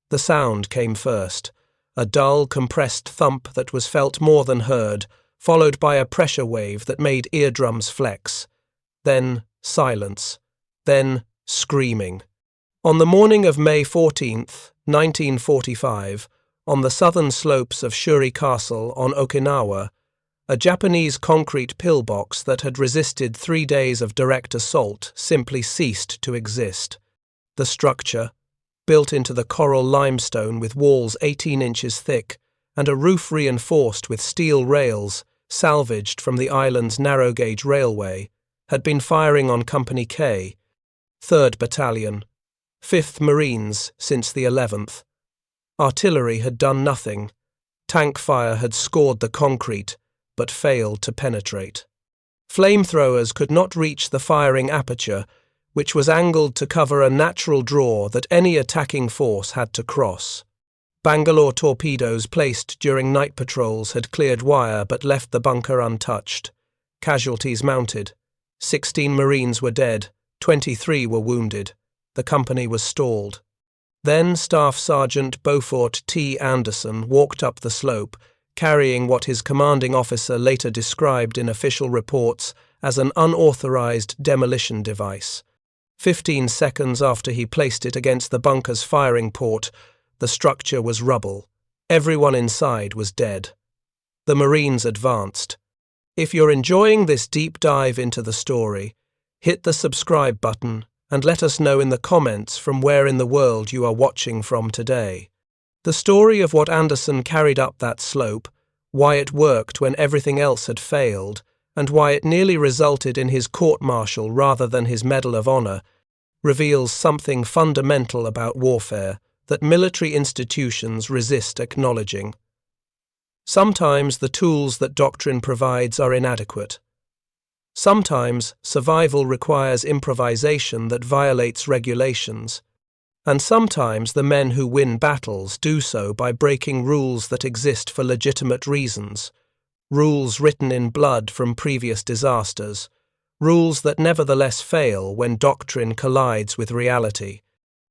The sound came first, a dull, compressed thump that was felt more than heard, followed by a pressure wave that made eardrums flex. Then silence. Then screaming. On the morning of May 14th, 1945, on the southern slopes of Shuri Castle on Okinawa, a Japanese concrete pillbox that had resisted 3 days of direct assault simply ceased to exist. The structure, built into the coral limestone with walls 18 inches thick and a roof reinforced with steel rails salvaged from the island's narrow-gauge railway, had been firing on Company K, 3rd Battalion, 5th Marines since the 11th. Artillery had done nothing. Tank fire had scored the concrete, but failed to penetrate. Flamethrowers could not reach the firing aperture, which was angled to cover a natural draw that any attacking force had to cross. Bangalore torpedoes placed during night patrols had cleared wire but left the bunker untouched. Casualties mounted. 16 Marines were dead, 23 were wounded. The company was stalled. Then Staff Sergeant Beauford T. walked up the slope, carrying what his commanding officer later described in official reports as an unauthorized demolition device. 15 seconds after he placed it against the bunker's firing port, the structure was rubble. Everyone inside was dead. The Marines advanced. If you're enjoying this deep dive into the story, hit the subscribe button and let us know in the comments from where in the world you are watching from today. The story of what Anderson carried up that slope, why it worked when everything else had failed, and why it nearly resulted in his court-martial rather than his Medal of Honor, reveals something fundamental about warfare that military institutions resist acknowledging. Sometimes the tools that Doctrine provides are inadequate. Sometimes survival requires improvisation that violates regulations. And sometimes the men who win battles do so by breaking rules that exist for legitimate reasons, rules written in blood from previous disasters, rules that nevertheless fail when doctrine collides with reality.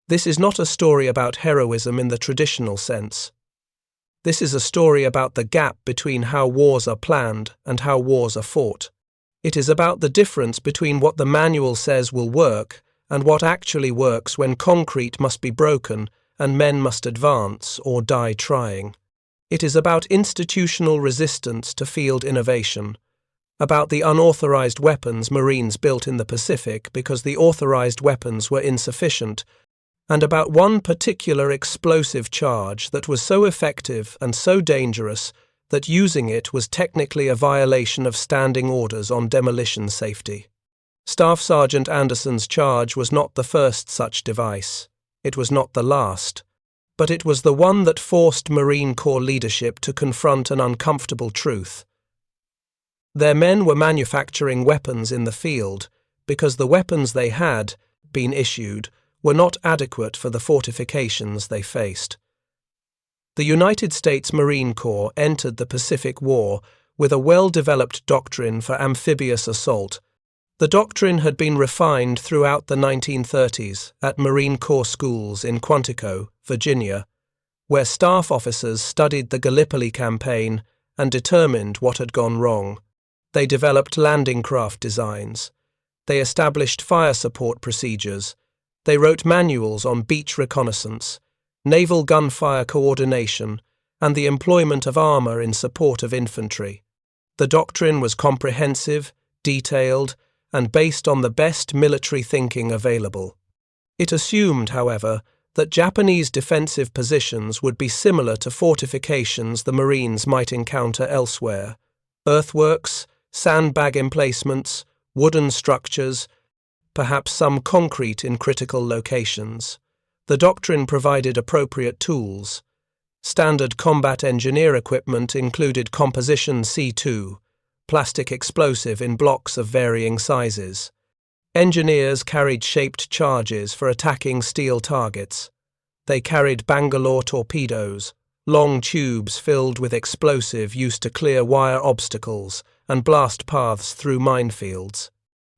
This is not a story about heroism in the traditional sense. This is a story about the gap between how wars are planned and how wars are fought. It is about the difference between what the manual says will work and what actually works when concrete must be broken and men must advance or die trying. It is about institutional resistance to field innovation, about the unauthorized weapons Marines built in the Pacific because the authorized weapons were insufficient, and about one particular explosive charge that was so effective and so dangerous that using it was technically a violation of standing orders on demolition safety. Staff Sergeant Anderson's charge was not the first such device. It was not the last. But it was the one that forced Marine Corps leadership to confront an uncomfortable truth. Their men were manufacturing weapons in the field because the weapons they had been issued were not adequate for the fortifications they faced. The United States Marine Corps entered the Pacific War with a well-developed doctrine for amphibious assault. The doctrine had been refined throughout the 1930s at Marine Corps schools in Quantico, Virginia, where staff officers studied the Gallipoli campaign and determined what had gone wrong. They developed landing craft designs. They established fire support procedures. They wrote manuals on beach reconnaissance, naval gunfire coordination, and the employment of armor in support of infantry. The doctrine was comprehensive, detailed, and based on the best military thinking available. It assumed, however, that Japanese defensive positions would be similar to fortifications the Marines might encounter elsewhere: earthworks, sandbag emplacements, wooden structures, perhaps some concrete in critical locations. The doctrine provided appropriate tools. Standard combat engineer equipment included composition C2, plastic explosive in blocks of varying sizes. Engineers carried shaped charges for attacking steel targets. They carried Bangalore torpedoes, long tubes filled with explosive used to clear wire obstacles and blast paths through minefields.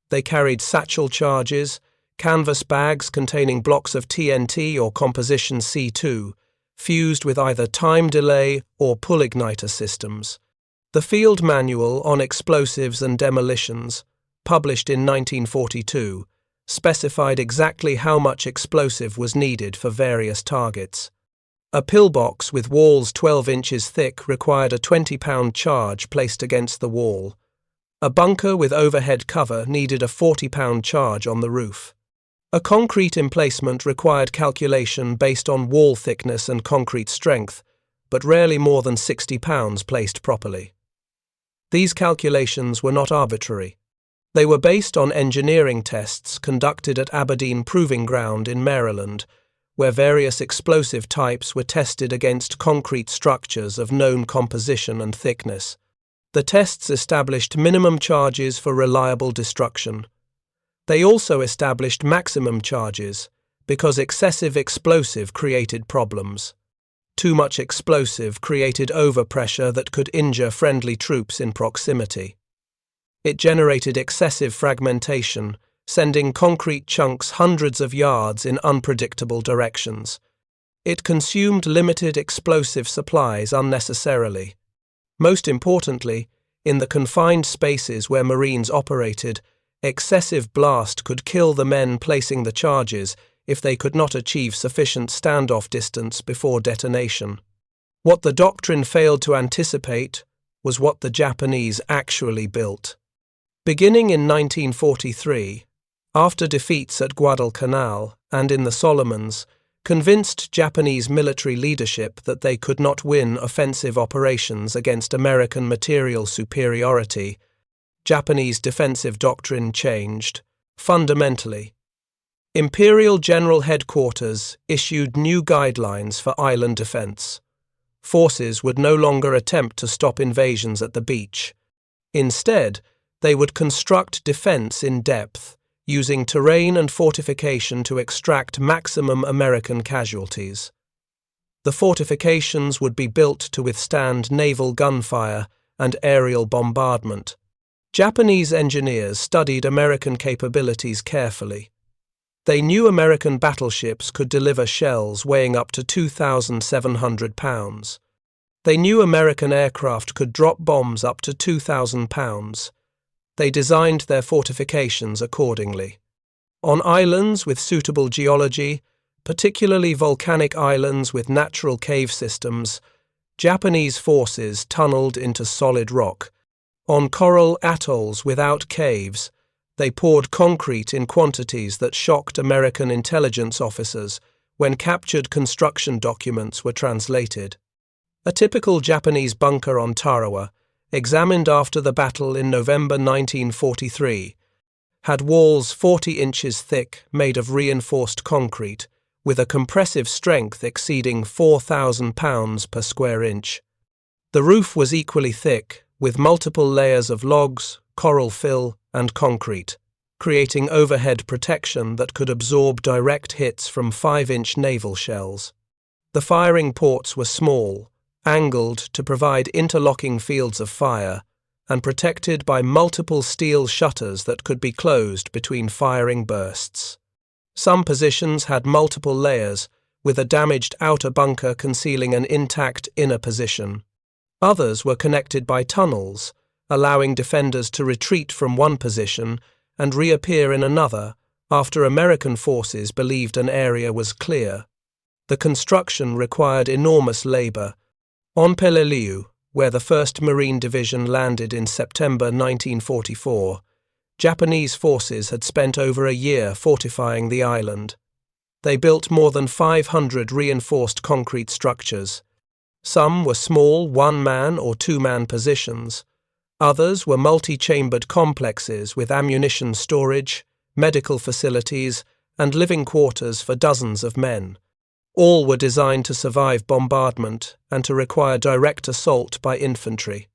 They carried satchel charges, canvas bags containing blocks of TNT or composition C2, fused with either time delay or pull igniter systems. The Field Manual on Explosives and Demolitions, published in 1942, specified exactly how much explosive was needed for various targets. A pillbox with walls 12 inches thick required a 20-pound charge placed against the wall. A bunker with overhead cover needed a 40-pound charge on the roof. A concrete emplacement required calculation based on wall thickness and concrete strength, but rarely more than 60 pounds placed properly. These calculations were not arbitrary. They were based on engineering tests conducted at Aberdeen Proving Ground in Maryland, where various explosive types were tested against concrete structures of known composition and thickness. The tests established minimum charges for reliable destruction. They also established maximum charges, because excessive explosive created problems. Too much explosive created overpressure that could injure friendly troops in proximity. It generated excessive fragmentation, sending concrete chunks hundreds of yards in unpredictable directions. It consumed limited explosive supplies unnecessarily. Most importantly, in the confined spaces where Marines operated, excessive blast could kill the men placing the charges if they could not achieve sufficient standoff distance before detonation. What the Doctrine failed to anticipate was what the Japanese actually built. Beginning in 1943, after defeats at Guadalcanal and in the Solomons, convinced Japanese military leadership that they could not win offensive operations against American material superiority, Japanese defensive doctrine changed, fundamentally. Imperial General Headquarters issued new guidelines for island defense. Forces would no longer attempt to stop invasions at the beach. Instead, they would construct defense in depth, using terrain and fortification to extract maximum American casualties. The fortifications would be built to withstand naval gunfire and aerial bombardment. Japanese engineers studied American capabilities carefully. They knew American battleships could deliver shells weighing up to 2,700 pounds. They knew American aircraft could drop bombs up to 2,000 pounds. They designed their fortifications accordingly. On islands with suitable geology, particularly volcanic islands with natural cave systems, Japanese forces tunneled into solid rock. On coral atolls without caves, they poured concrete in quantities that shocked American intelligence officers when captured construction documents were translated. A typical Japanese bunker on Tarawa, examined after the battle in November 1943, had walls 40 inches thick made of reinforced concrete, with a compressive strength exceeding 4,000 pounds per square inch. The roof was equally thick, with multiple layers of logs, coral fill, and concrete, creating overhead protection that could absorb direct hits from 5-inch naval shells. The firing ports were small, angled to provide interlocking fields of fire, and protected by multiple steel shutters that could be closed between firing bursts. Some positions had multiple layers, with a damaged outer bunker concealing an intact inner position. Others were connected by tunnels, allowing defenders to retreat from one position and reappear in another after American forces believed an area was clear. The construction required enormous labor. On Peleliu, where the 1st Marine Division landed in September 1944, Japanese forces had spent over a year fortifying the island. They built more than 500 reinforced concrete structures. Some were small one-man or two-man positions. Others were multi-chambered complexes with ammunition storage, medical facilities, and living quarters for dozens of men. All were designed to survive bombardment and to require direct assault by infantry,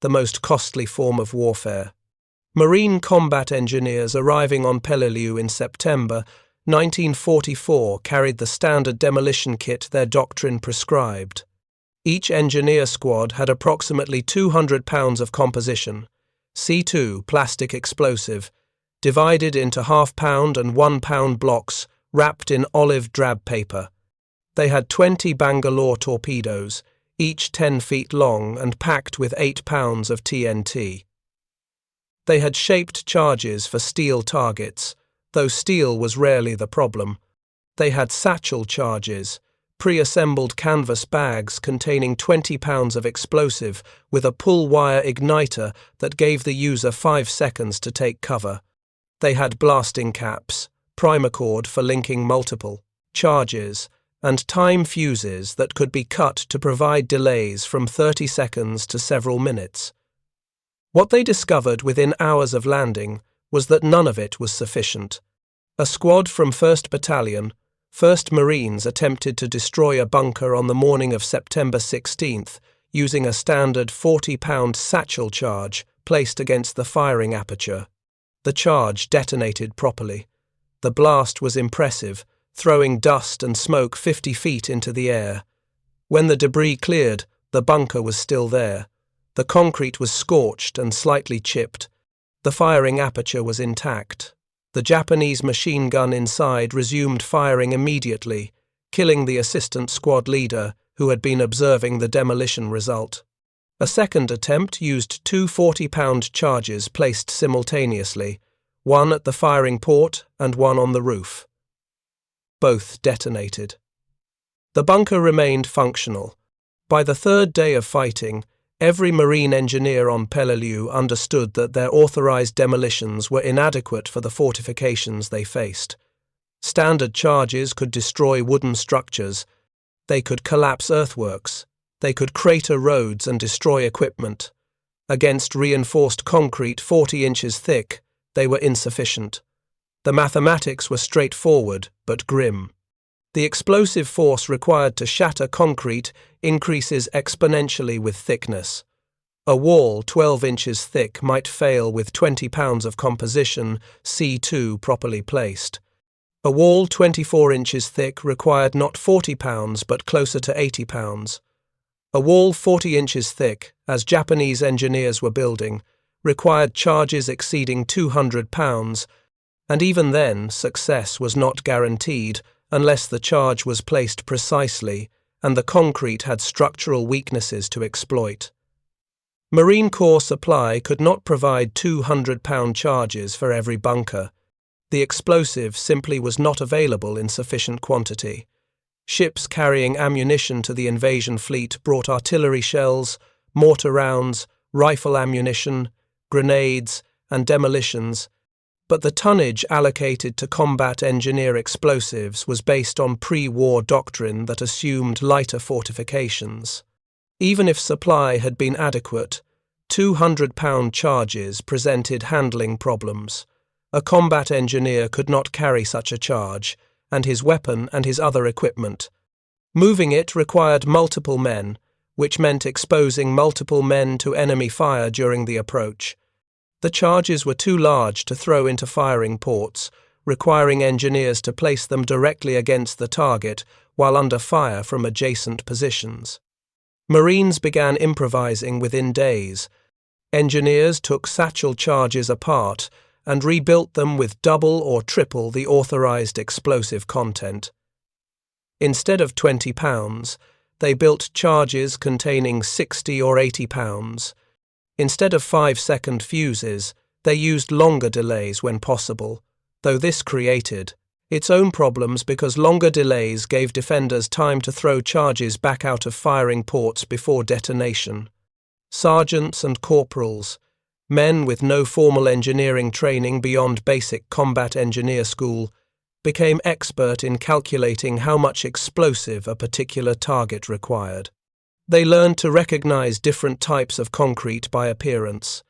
the most costly form of warfare. Marine combat engineers arriving on Peleliu in September 1944 carried the standard demolition kit their doctrine prescribed. Each engineer squad had approximately 200 pounds of composition, C2 plastic explosive, divided into half-pound and 1-pound blocks wrapped in olive drab paper. They had 20 Bangalore torpedoes, each 10 feet long and packed with 8 pounds of TNT. They had shaped charges for steel targets, though steel was rarely the problem. They had satchel charges, pre-assembled canvas bags containing 20 pounds of explosive with a pull-wire igniter that gave the user 5 seconds to take cover. They had blasting caps, primer cord for linking multiple charges, and time fuses that could be cut to provide delays from 30 seconds to several minutes. What they discovered within hours of landing was that none of it was sufficient. A squad from 1st Battalion, 1st Marines, attempted to destroy a bunker on the morning of September 16th using a standard 40-pound satchel charge placed against the firing aperture. The charge detonated properly. The blast was impressive, throwing dust and smoke 50 feet into the air. When the debris cleared, the bunker was still there. The concrete was scorched and slightly chipped. The firing aperture was intact. The Japanese machine gun inside resumed firing immediately, killing the assistant squad leader who had been observing the demolition result. A second attempt used 2 40-pound charges placed simultaneously, one at the firing port and one on the roof. Both detonated. The bunker remained functional. By the third day of fighting, every Marine engineer on Peleliu understood that their authorized demolitions were inadequate for the fortifications they faced. Standard charges could destroy wooden structures. They could collapse earthworks. They could crater roads and destroy equipment. Against reinforced concrete 40 inches thick, they were insufficient. The mathematics were straightforward but grim. The explosive force required to shatter concrete increases exponentially with thickness. A wall 12 inches thick might fail with 20 pounds of composition, C2, properly placed. A wall 24 inches thick required not 40 pounds but closer to 80 pounds. A wall 40 inches thick, as Japanese engineers were building, required charges exceeding 200 pounds, and even then success was not guaranteed unless the charge was placed precisely and the concrete had structural weaknesses to exploit. Marine Corps supply could not provide 200-pound charges for every bunker. The explosive simply was not available in sufficient quantity. Ships carrying ammunition to the invasion fleet brought artillery shells, mortar rounds, rifle ammunition, grenades, and demolitions, but the tonnage allocated to combat engineer explosives was based on pre-war doctrine that assumed lighter fortifications. Even if supply had been adequate, 200-pound charges presented handling problems. A combat engineer could not carry such a charge, and his weapon and his other equipment. Moving it required multiple men, which meant exposing multiple men to enemy fire during the approach. The charges were too large to throw into firing ports, requiring engineers to place them directly against the target while under fire from adjacent positions. Marines began improvising within days. Engineers took satchel charges apart and rebuilt them with double or triple the authorized explosive content. Instead of 20 pounds, they built charges containing 60 or 80 pounds. Instead of 5-second fuses, they used longer delays when possible, though this created its own problems because longer delays gave defenders time to throw charges back out of firing ports before detonation. Sergeants and corporals, men with no formal engineering training beyond basic combat engineer school, became expert in calculating how much explosive a particular target required. They learned to recognize different types of concrete by appearance.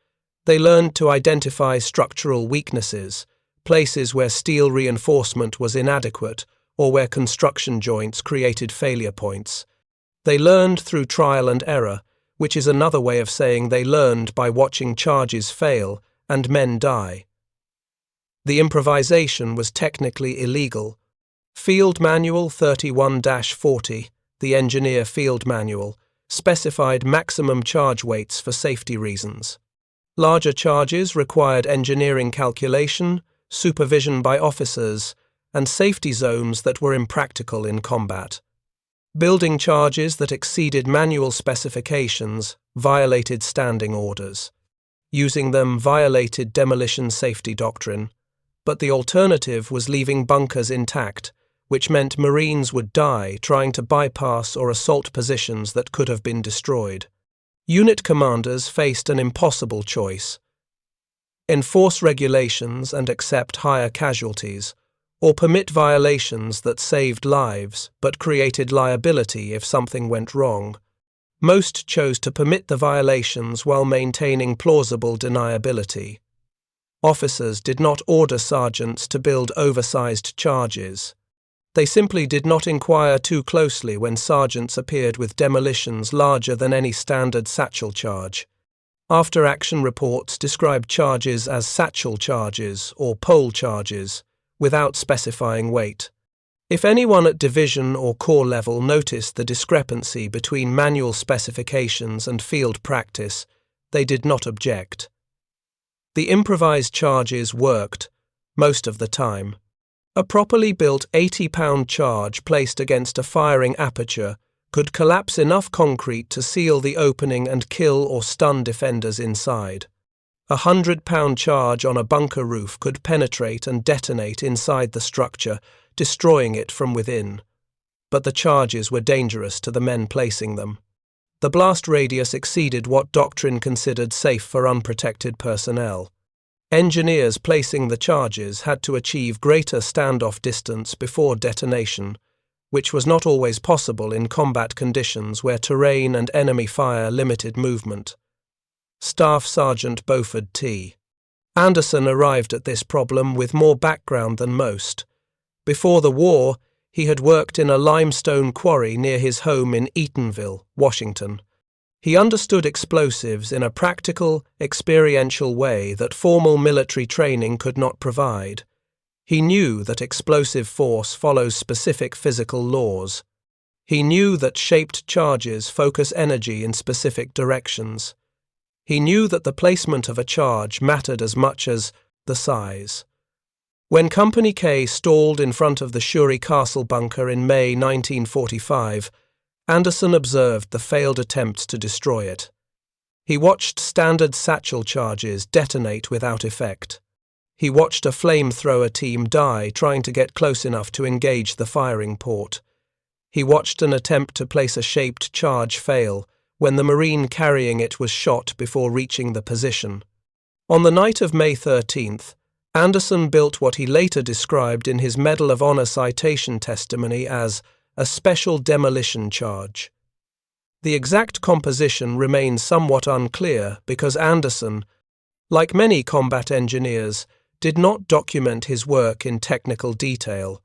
They learned to identify structural weaknesses, places where steel reinforcement was inadequate or where construction joints created failure points. They learned through trial and error, which is another way of saying they learned by watching charges fail and men die. The improvisation was technically illegal. Field Manual 31-40, the Engineer Field Manual, specified maximum charge weights for safety reasons. Larger charges required engineering calculation, supervision by officers, and safety zones that were impractical in combat. Building charges that exceeded manual specifications violated standing orders. Using them violated demolition safety doctrine, but the alternative was leaving bunkers intact, which meant Marines would die trying to bypass or assault positions that could have been destroyed. Unit commanders faced an impossible choice: enforce regulations and accept higher casualties, or permit violations that saved lives but created liability if something went wrong. Most chose to permit the violations while maintaining plausible deniability. Officers did not order sergeants to build oversized charges. They simply did not inquire too closely when sergeants appeared with demolitions larger than any standard satchel charge. After-action reports described charges as satchel charges or pole charges, without specifying weight. If anyone at division or corps level noticed the discrepancy between manual specifications and field practice, they did not object. The improvised charges worked, most of the time. A properly built 80-pound charge placed against a firing aperture could collapse enough concrete to seal the opening and kill or stun defenders inside. A 100-pound charge on a bunker roof could penetrate and detonate inside the structure, destroying it from within. But the charges were dangerous to the men placing them. The blast radius exceeded what Doctrine considered safe for unprotected personnel. Engineers placing the charges had to achieve greater standoff distance before detonation, which was not always possible in combat conditions where terrain and enemy fire limited movement. Staff Sergeant Beauford T. Anderson arrived at this problem with more background than most. Before the war, he had worked in a limestone quarry near his home in Eatonville, Washington. He understood explosives in a practical, experiential way that formal military training could not provide. He knew that explosive force follows specific physical laws. He knew that shaped charges focus energy in specific directions. He knew that the placement of a charge mattered as much as the size. When Company K stalled in front of the Shuri Castle bunker in May 1945, Anderson observed the failed attempts to destroy it. He watched standard satchel charges detonate without effect. He watched a flamethrower team die trying to get close enough to engage the firing port. He watched an attempt to place a shaped charge fail when the Marine carrying it was shot before reaching the position. On the night of May 13th, Anderson built what he later described in his Medal of Honor citation testimony as a special demolition charge. The exact composition remains somewhat unclear because Anderson, like many combat engineers, did not document his work in technical detail.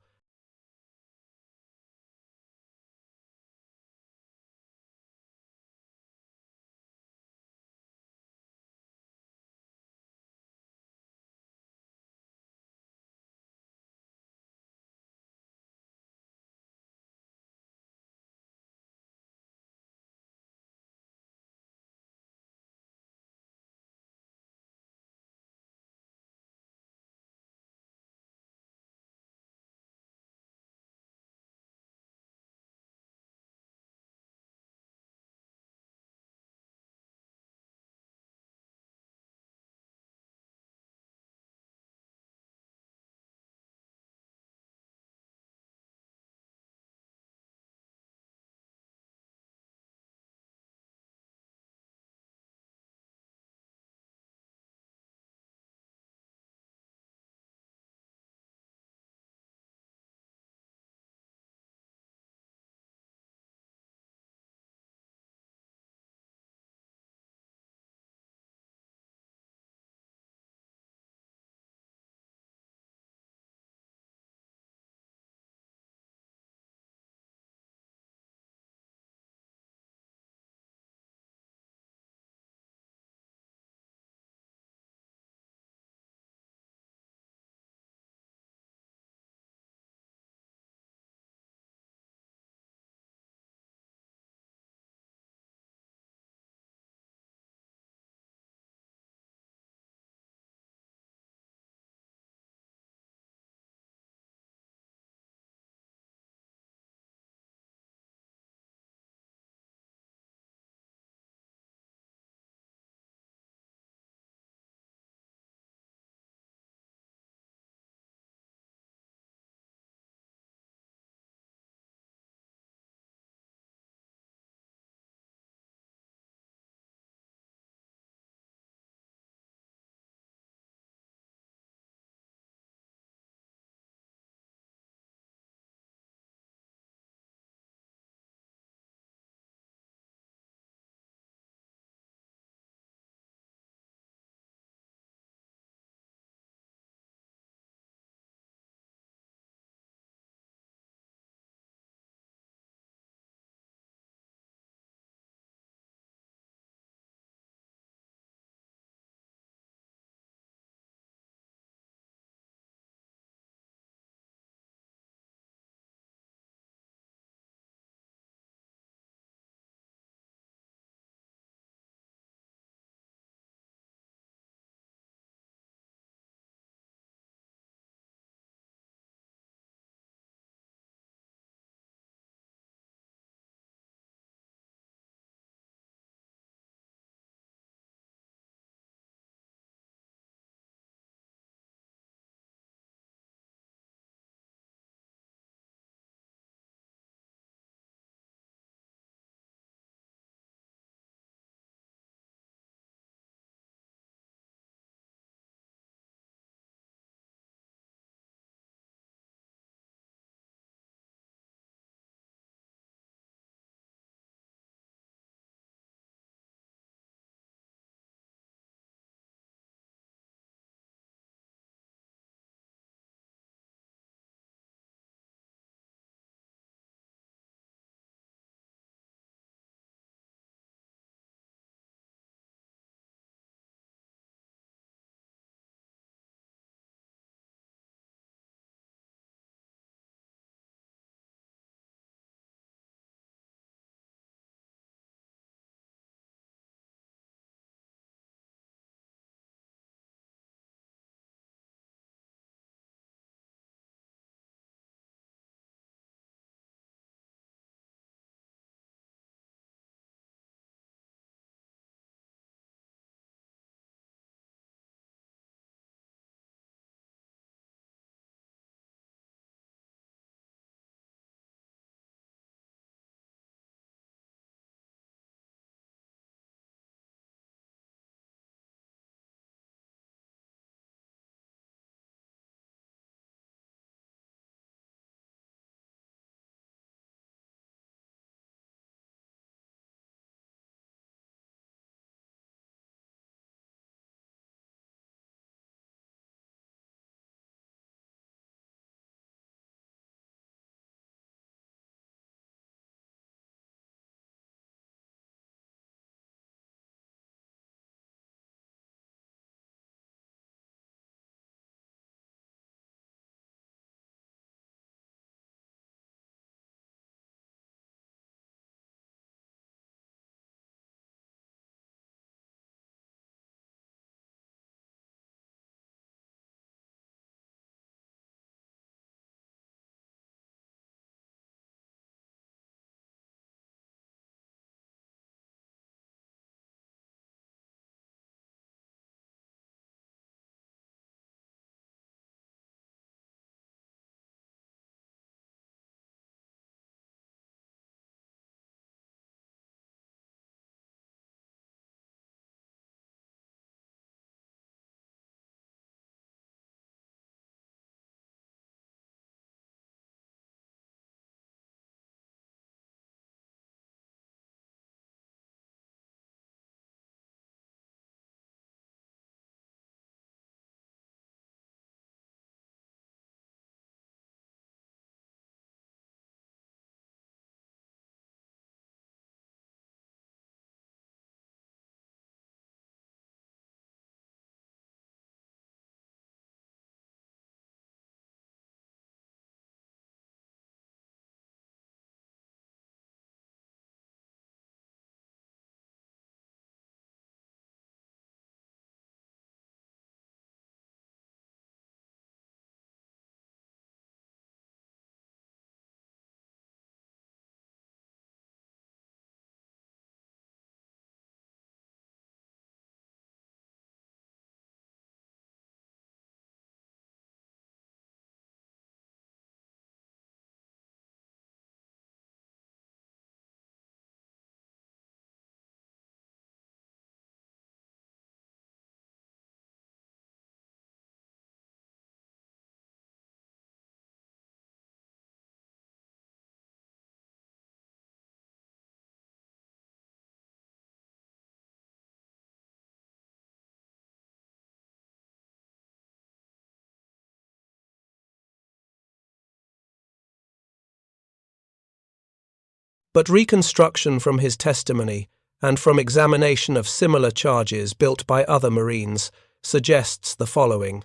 But reconstruction from his testimony and from examination of similar charges built by other Marines suggests the following.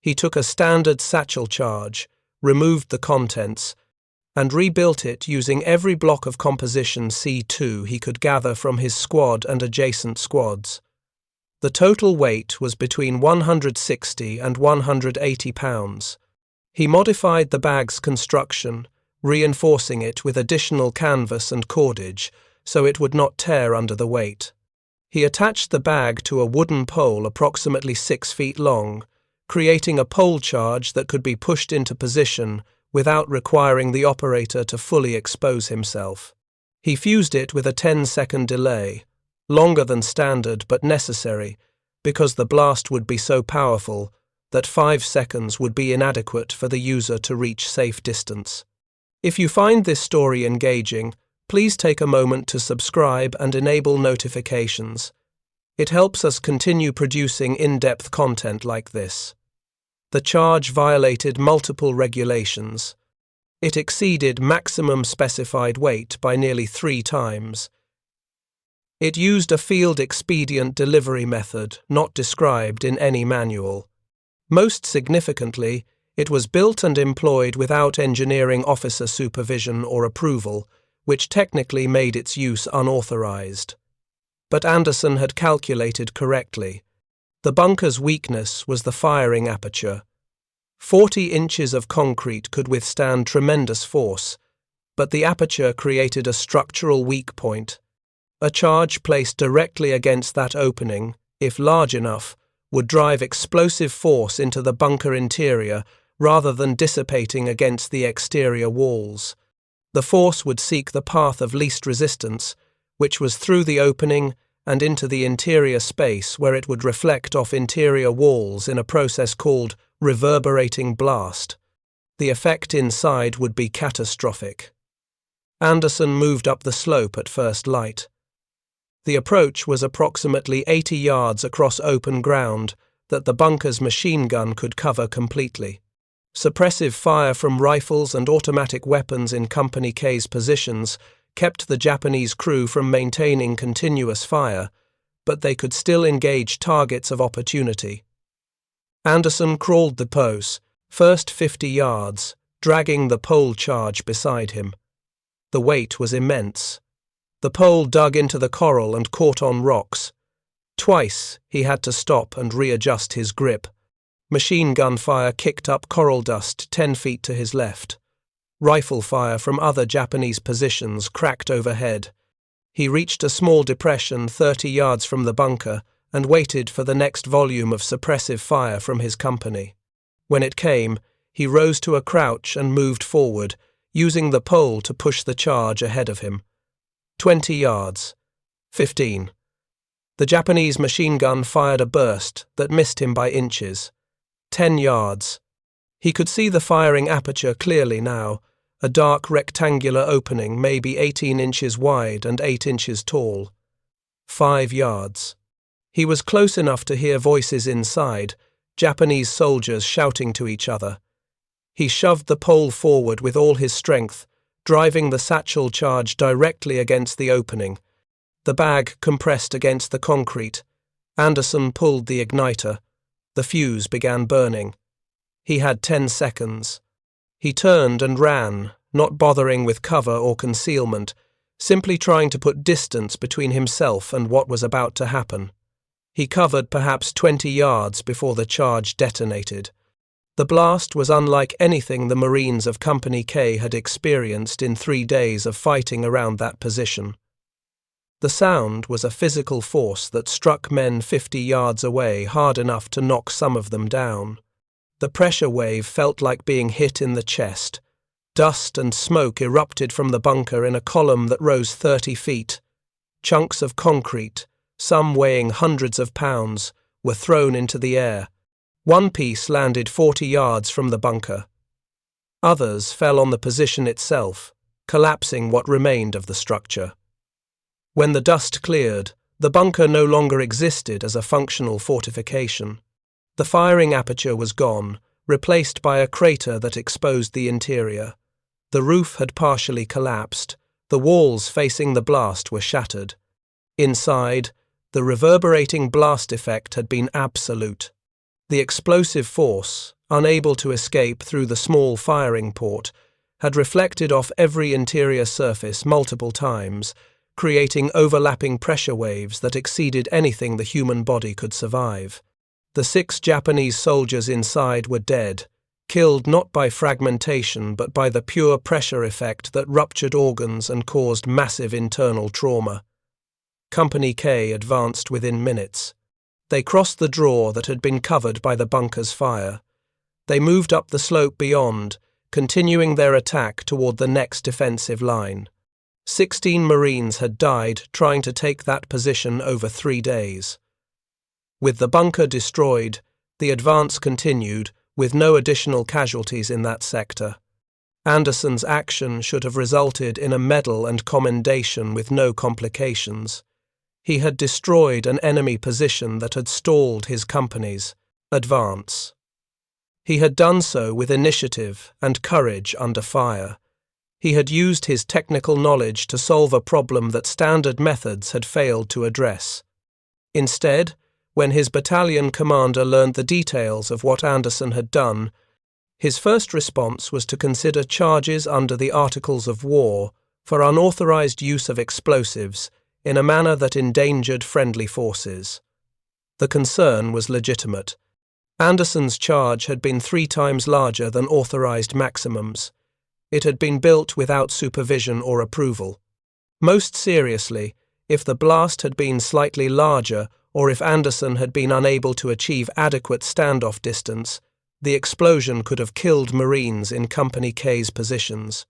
He took a standard satchel charge, removed the contents, and rebuilt it using every block of composition C2 he could gather from his squad and adjacent squads. The total weight was between 160 and 180 pounds. He modified the bag's construction, reinforcing it with additional canvas and cordage so it would not tear under the weight. He attached the bag to a wooden pole approximately 6 feet long, creating a pole charge that could be pushed into position without requiring the operator to fully expose himself. He fused it with a 10-second delay, longer than standard but necessary because the blast would be so powerful that 5 seconds would be inadequate for the user to reach safe distance. If you find this story engaging, please take a moment to subscribe and enable notifications. It helps us continue producing in-depth content like this. The charge violated multiple regulations. It exceeded maximum specified weight by nearly 3 times. It used a field expedient delivery method not described in any manual. Most significantly, it was built and employed without engineering officer supervision or approval, which technically made its use unauthorized. But Anderson had calculated correctly. The bunker's weakness was the firing aperture. 40 inches of concrete could withstand tremendous force, but the aperture created a structural weak point. A charge placed directly against that opening, if large enough, would drive explosive force into the bunker interior rather than dissipating against the exterior walls. The force would seek the path of least resistance, which was through the opening and into the interior space where it would reflect off interior walls in a process called reverberating blast. The effect inside would be catastrophic. Anderson moved up the slope at first light. The approach was approximately 80 yards across open ground that the bunker's machine gun could cover completely. Suppressive fire from rifles and automatic weapons in Company K's positions kept the Japanese crew from maintaining continuous fire, but they could still engage targets of opportunity. Anderson crawled the pose, first 50 yards, dragging the pole charge beside him. The weight was immense. The pole dug into the coral and caught on rocks. Twice he had to stop and readjust his grip. Machine gun fire kicked up coral dust 10 feet to his left. Rifle fire from other Japanese positions cracked overhead. He reached a small depression 30 yards from the bunker and waited for the next volume of suppressive fire from his company. When it came, he rose to a crouch and moved forward, using the pole to push the charge ahead of him. 20 yards. 15. The Japanese machine gun fired a burst that missed him by inches. 10 yards. He could see the firing aperture clearly now, a dark rectangular opening maybe 18 inches wide and 8 inches tall. 5 yards. He was close enough to hear voices inside, Japanese soldiers shouting to each other. He shoved the pole forward with all his strength, driving the satchel charge directly against the opening. The bag compressed against the concrete. Anderson pulled the igniter. The fuse began burning. He had 10 seconds. He turned and ran, not bothering with cover or concealment, simply trying to put distance between himself and what was about to happen. He covered perhaps 20 yards before the charge detonated. The blast was unlike anything the Marines of Company K had experienced in 3 days of fighting around that position. The sound was a physical force that struck men 50 yards away hard enough to knock some of them down. The pressure wave felt like being hit in the chest. Dust and smoke erupted from the bunker in a column that rose 30 feet. Chunks of concrete, some weighing hundreds of pounds, were thrown into the air. One piece landed 40 yards from the bunker. Others fell on the position itself, collapsing what remained of the structure. When the dust cleared, the bunker no longer existed as a functional fortification. The firing aperture was gone, replaced by a crater that exposed the interior. The roof had partially collapsed. The walls facing the blast were shattered. Inside, the reverberating blast effect had been absolute. The explosive force, unable to escape through the small firing port, had reflected off every interior surface multiple times, creating overlapping pressure waves that exceeded anything the human body could survive. The 6 Japanese soldiers inside were dead, killed not by fragmentation but by the pure pressure effect that ruptured organs and caused massive internal trauma. Company K advanced within minutes. They crossed the draw that had been covered by the bunker's fire. They moved up the slope beyond, continuing their attack toward the next defensive line. 16 Marines had died trying to take that position over 3 days. With the bunker destroyed, the advance continued, with no additional casualties in that sector. Anderson's action should have resulted in a medal and commendation with no complications. He had destroyed an enemy position that had stalled his company's advance. He had done so with initiative and courage under fire. He had used his technical knowledge to solve a problem that standard methods had failed to address. Instead, when his battalion commander learned the details of what Anderson had done, his first response was to consider charges under the Articles of War for unauthorized use of explosives in a manner that endangered friendly forces. The concern was legitimate. Anderson's charge had been 3 times larger than authorized maximums. It had been built without supervision or approval. Most seriously, if the blast had been slightly larger or if Anderson had been unable to achieve adequate standoff distance, the explosion could have killed Marines in Company K's positions.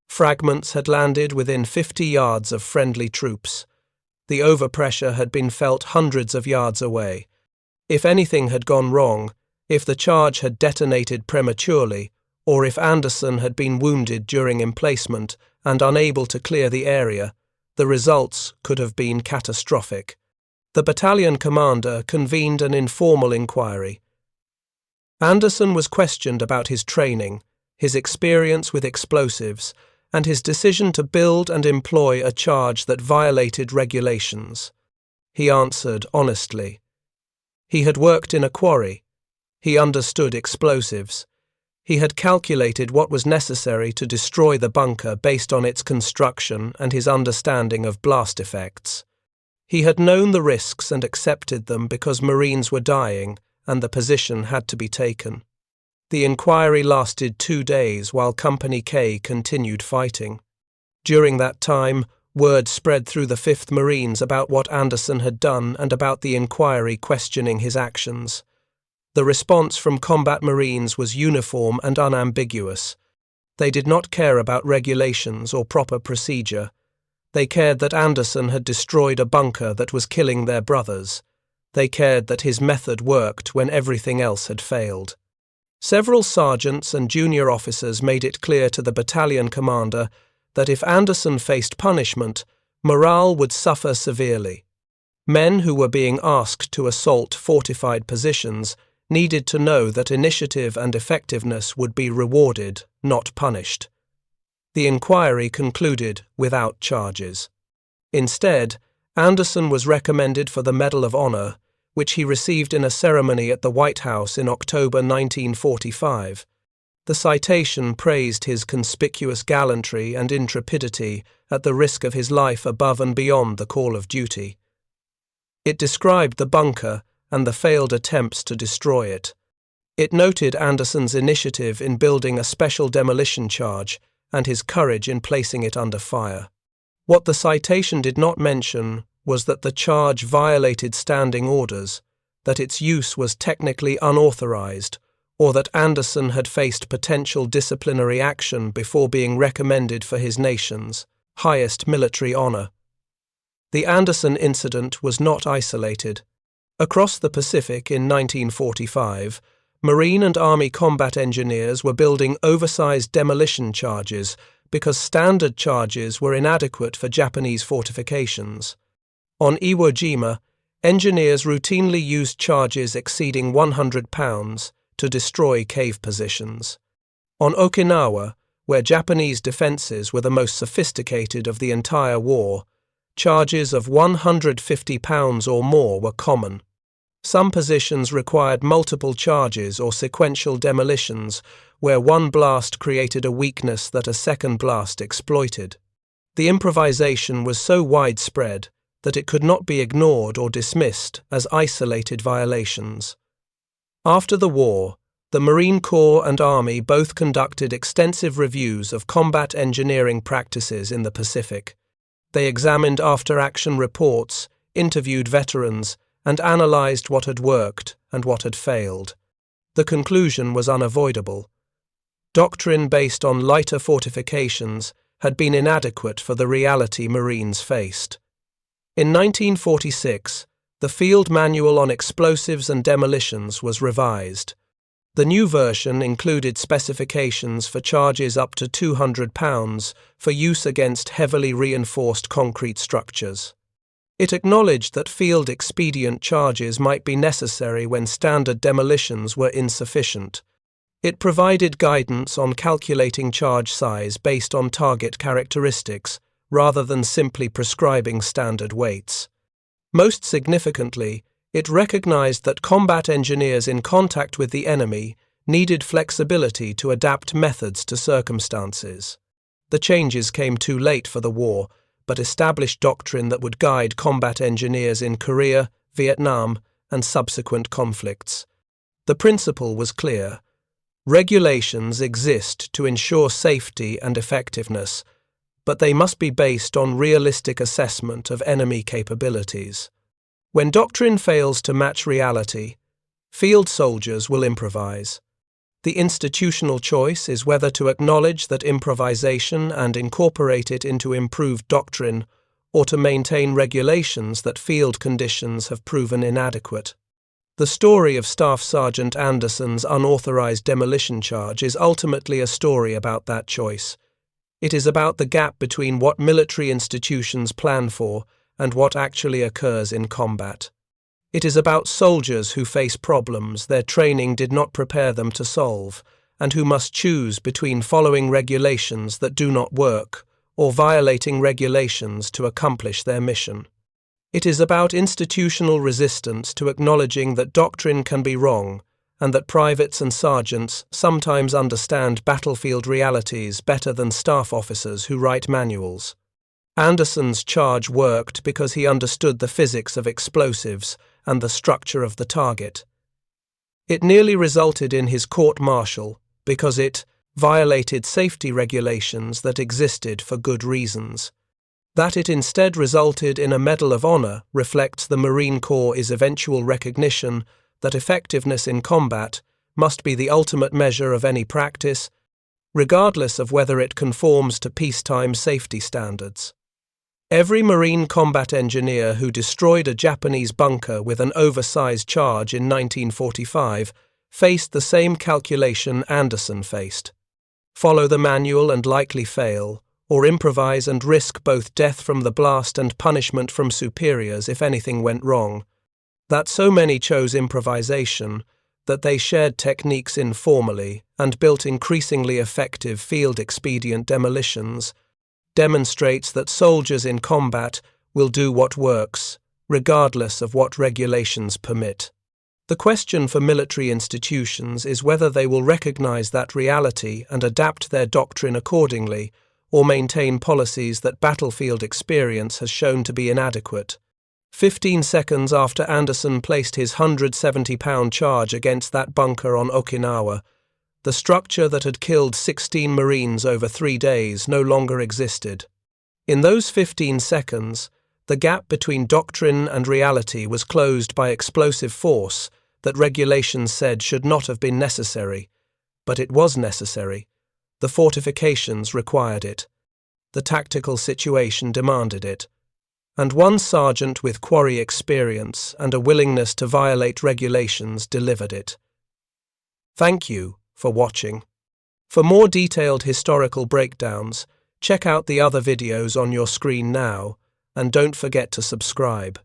Fragments had landed within 50 yards of friendly troops. The overpressure had been felt hundreds of yards away. If anything had gone wrong, if the charge had detonated prematurely, or if Anderson had been wounded during emplacement and unable to clear the area, the results could have been catastrophic. The battalion commander convened an informal inquiry. Anderson was questioned about his training, his experience with explosives, and his decision to build and employ a charge that violated regulations. He answered honestly. He had worked in a quarry. He understood explosives. He had calculated what was necessary to destroy the bunker based on its construction and his understanding of blast effects. He had known the risks and accepted them because Marines were dying and the position had to be taken. The inquiry lasted 2 days while Company K continued fighting. During that time, word spread through the 5th Marines about what Anderson had done and about the inquiry questioning his actions. The response from combat Marines was uniform and unambiguous. They did not care about regulations or proper procedure. They cared that Anderson had destroyed a bunker that was killing their brothers. They cared that his method worked when everything else had failed. Several sergeants and junior officers made it clear to the battalion commander that if Anderson faced punishment, morale would suffer severely. Men who were being asked to assault fortified positions needed to know that initiative and effectiveness would be rewarded, not punished. The inquiry concluded without charges. Instead, Anderson was recommended for the Medal of Honor, which he received in a ceremony at the White House in October 1945. The citation praised his conspicuous gallantry and intrepidity at the risk of his life above and beyond the call of duty. It described the bunker and the failed attempts to destroy it. It noted Anderson's initiative in building a special demolition charge and his courage in placing it under fire. What the citation did not mention was that the charge violated standing orders, that its use was technically unauthorized, or that Anderson had faced potential disciplinary action before being recommended for his nation's highest military honor. The Anderson incident was not isolated. Across the Pacific in 1945, Marine and Army combat engineers were building oversized demolition charges because standard charges were inadequate for Japanese fortifications. On Iwo Jima, engineers routinely used charges exceeding 100 pounds to destroy cave positions. On Okinawa, where Japanese defenses were the most sophisticated of the entire war, charges of 150 pounds or more were common. Some positions required multiple charges or sequential demolitions, where one blast created a weakness that a second blast exploited. The improvisation was so widespread that it could not be ignored or dismissed as isolated violations. After the war, the Marine Corps and Army both conducted extensive reviews of combat engineering practices in the Pacific. They examined after-action reports, interviewed veterans, and analyzed what had worked and what had failed. The conclusion was unavoidable. Doctrine based on lighter fortifications had been inadequate for the reality Marines faced. In 1946, the Field Manual on Explosives and Demolitions was revised. The new version included specifications for charges up to 200 pounds for use against heavily reinforced concrete structures. It acknowledged that field-expedient charges might be necessary when standard demolitions were insufficient. It provided guidance on calculating charge size based on target characteristics, rather than simply prescribing standard weights. Most significantly, it recognized that combat engineers in contact with the enemy needed flexibility to adapt methods to circumstances. The changes came too late for the war, but established doctrine that would guide combat engineers in Korea, Vietnam, and subsequent conflicts. The principle was clear. Regulations exist to ensure safety and effectiveness, but they must be based on realistic assessment of enemy capabilities. When doctrine fails to match reality, field soldiers will improvise. The institutional choice is whether to acknowledge that improvisation and incorporate it into improved doctrine, or to maintain regulations that field conditions have proven inadequate. The story of Staff Sergeant Anderson's unauthorized demolition charge is ultimately a story about that choice. It is about the gap between what military institutions plan for and what actually occurs in combat. It is about soldiers who face problems their training did not prepare them to solve, and who must choose between following regulations that do not work or violating regulations to accomplish their mission. It is about institutional resistance to acknowledging that doctrine can be wrong, and that privates and sergeants sometimes understand battlefield realities better than staff officers who write manuals. Anderson's charge worked because he understood the physics of explosives and the structure of the target. It nearly resulted in his court-martial because it violated safety regulations that existed for good reasons. That it instead resulted in a Medal of Honor reflects the Marine Corps' eventual recognition that effectiveness in combat must be the ultimate measure of any practice, regardless of whether it conforms to peacetime safety standards. Every Marine combat engineer who destroyed a Japanese bunker with an oversized charge in 1945 faced the same calculation Anderson faced. Follow the manual and likely fail, or improvise and risk both death from the blast and punishment from superiors if anything went wrong. That so many chose improvisation, that they shared techniques informally and built increasingly effective field-expedient demolitions, demonstrates that soldiers in combat will do what works, regardless of what regulations permit. The question for military institutions is whether they will recognize that reality and adapt their doctrine accordingly, or maintain policies that battlefield experience has shown to be inadequate. 15 seconds after Anderson placed his 170-pound charge against that bunker on Okinawa, the structure that had killed 16 Marines over 3 days no longer existed. In those 15 seconds, the gap between doctrine and reality was closed by explosive force that regulations said should not have been necessary, but it was necessary. The fortifications required it. The tactical situation demanded it. And one sergeant with quarry experience and a willingness to violate regulations delivered it. Thank you for watching. For more detailed historical breakdowns, check out the other videos on your screen now, and don't forget to subscribe.